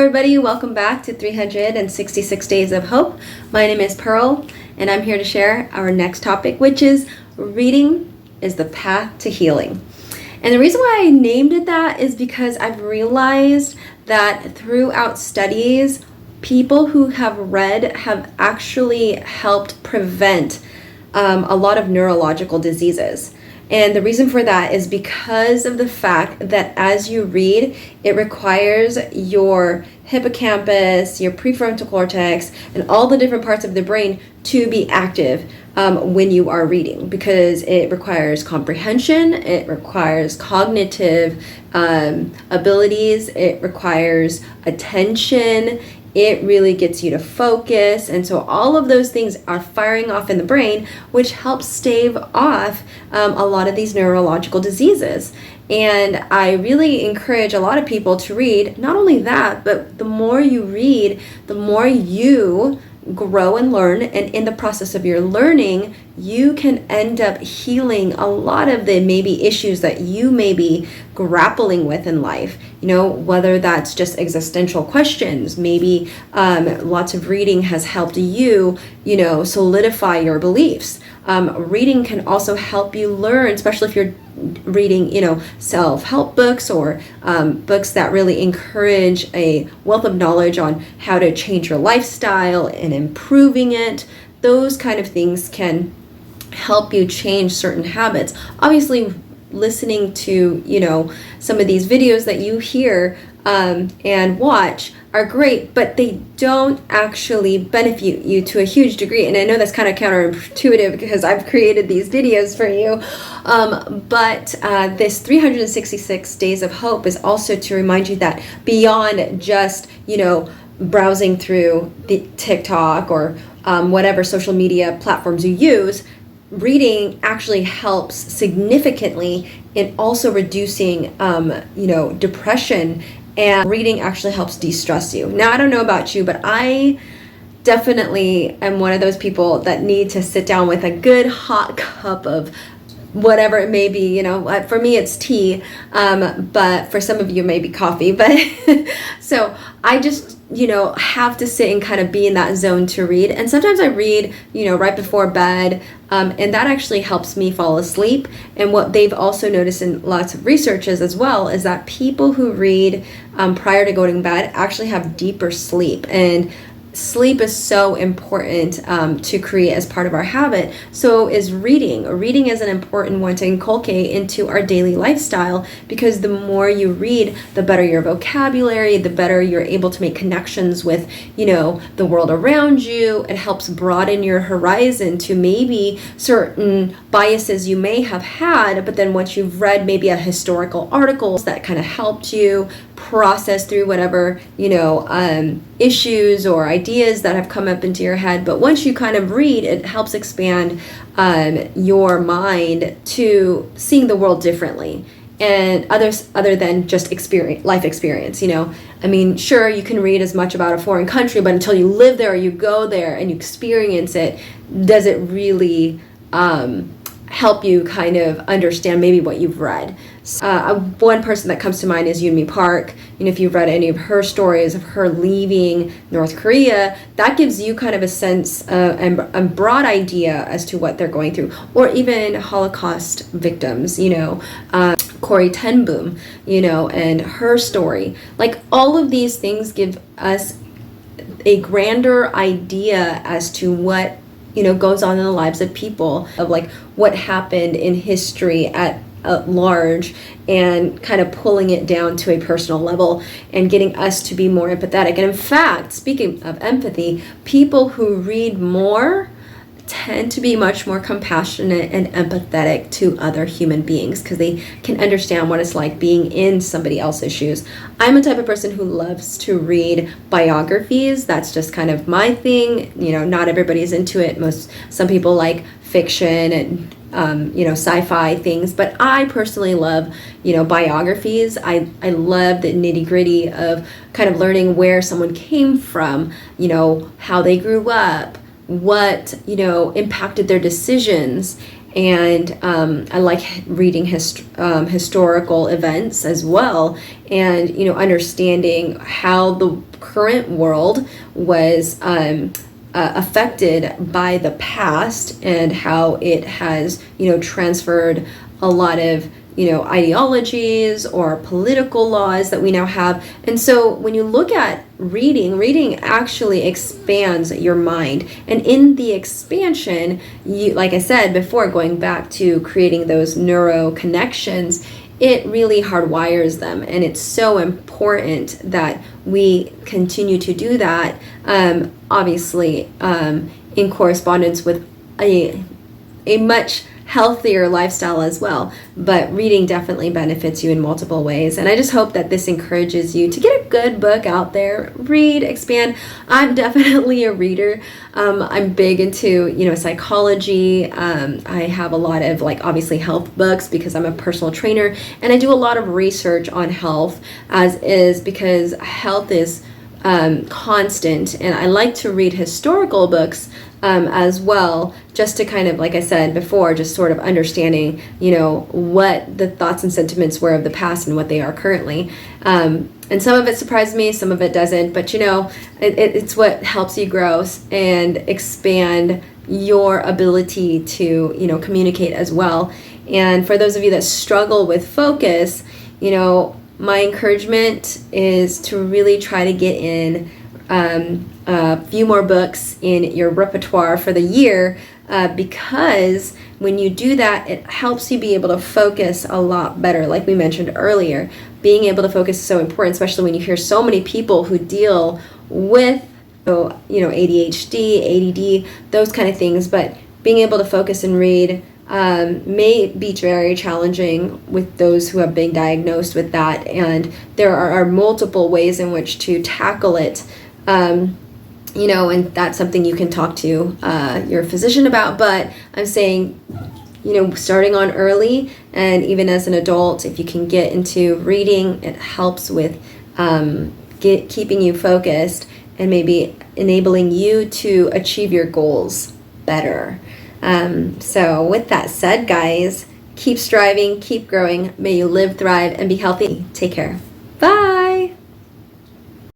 everybody, welcome back to 366 Days of Hope. My name is Pearl, and I'm here to share our next topic, which is reading is the path to healing. And the reason why I named it that is because I've realized that throughout studies, people who have read have actually helped prevent a lot of neurological diseases. And the reason for that is because of the fact that as you read, it requires your hippocampus, your prefrontal cortex, and all the different parts of the brain to be active when you are reading, because it requires comprehension, it requires cognitive abilities, it requires attention. It really gets you to focus. And so all of those things are firing off in the brain, which helps stave off a lot of these neurological diseases. And I really encourage a lot of people to read. Not only that, but the more you read, the more you grow and learn, and in the process of your learning, you can end up healing a lot of the maybe issues that you may be grappling with in life. You know, whether that's just existential questions, maybe lots of reading has helped you, solidify your beliefs. Reading can also help you learn, especially if you're reading, self-help books or books that really encourage a wealth of knowledge on how to change your lifestyle and improving it. Those kind of things can help you change certain habits. Obviously, listening to, some of these videos that you hear and watch are great, but they don't actually benefit you to a huge degree. And I know that's kind of counterintuitive because I've created these videos for you. But this 366 Days of Hope is also to remind you that beyond just, browsing through the TikTok or whatever social media platforms you use, reading actually helps significantly in also reducing, depression. And reading actually helps de-stress you. Now, I don't know about you, but I definitely am one of those people that need to sit down with a good hot cup of whatever it may be. For me, it's tea, but for some of you, maybe coffee. But so I just, have to sit and kind of be in that zone to read. And sometimes I read, right before bed, and that actually helps me fall asleep. And what they've also noticed in lots of researches as well is that people who read prior to going to bed actually have deeper sleep. And sleep is so important to create as part of our habit. So is reading. Reading is an important one to inculcate into our daily lifestyle, because the more you read, the better your vocabulary, the better you're able to make connections with, the world around you. It helps broaden your horizon to maybe certain biases you may have had, but then once you've read maybe a historical article that kind of helped you process through whatever, issues or ideas that have come up into your head. But once you kind of read, it helps expand your mind to seeing the world differently and other than just life experience. Sure, you can read as much about a foreign country, but until you live there or you go there and you experience it, does it really help you kind of understand maybe what you've read. One person that comes to mind is Yoonmi Park. If you've read any of her stories of her leaving North Korea, that gives you kind of a sense and a broad idea as to what they're going through. Or even Holocaust victims, Corrie ten Boom, and her story. Like, all of these things give us a grander idea as to what goes on in the lives of people, of like what happened in history at large, and kind of pulling it down to a personal level and getting us to be more empathetic. And in fact, speaking of empathy, people who read more tend to be much more compassionate and empathetic to other human beings, because they can understand what it's like being in somebody else's shoes. I'm a type of person who loves to read biographies. That's just kind of my thing. Not everybody's into it. Some people like fiction and sci-fi things, but I personally love biographies. I love the nitty-gritty of kind of learning where someone came from, how they grew up, what impacted their decisions, and I like reading historical events as well, and understanding how the current world was affected by the past, and how it has transferred a lot of ideologies or political laws that we now have. And so when you look at reading actually expands your mind. And in the expansion, like I said before, going back to creating those neuro connections, it really hardwires them. And it's so important that we continue to do that, obviously, in correspondence with a much healthier lifestyle as well. But reading definitely benefits you in multiple ways, and I just hope that this encourages you to get a good book out there. Read, expand. I'm definitely a reader. I'm big into psychology. I have a lot of obviously health books because I'm a personal trainer, and I do a lot of research on health, because health is constant, and I like to read historical books as well, just to kind of, like I said before, just sort of understanding, what the thoughts and sentiments were of the past and what they are currently. And some of it surprised me, some of it doesn't, but it's what helps you grow and expand your ability to, communicate as well. And for those of you that struggle with focus, my encouragement is to really try to get in a few more books in your repertoire for the year, because when you do that, it helps you be able to focus a lot better. Like we mentioned earlier, being able to focus is so important, especially when you hear so many people who deal with ADHD, ADD, those kind of things. But being able to focus and read may be very challenging with those who have been diagnosed with that, and there are multiple ways in which to tackle it. And that's something you can talk to your physician about. But I'm saying, starting on early, and even as an adult, if you can get into reading, it helps with keeping you focused and maybe enabling you to achieve your goals better. So with that said, guys, keep striving, keep growing. May you live, thrive, and be healthy. Take care. Bye.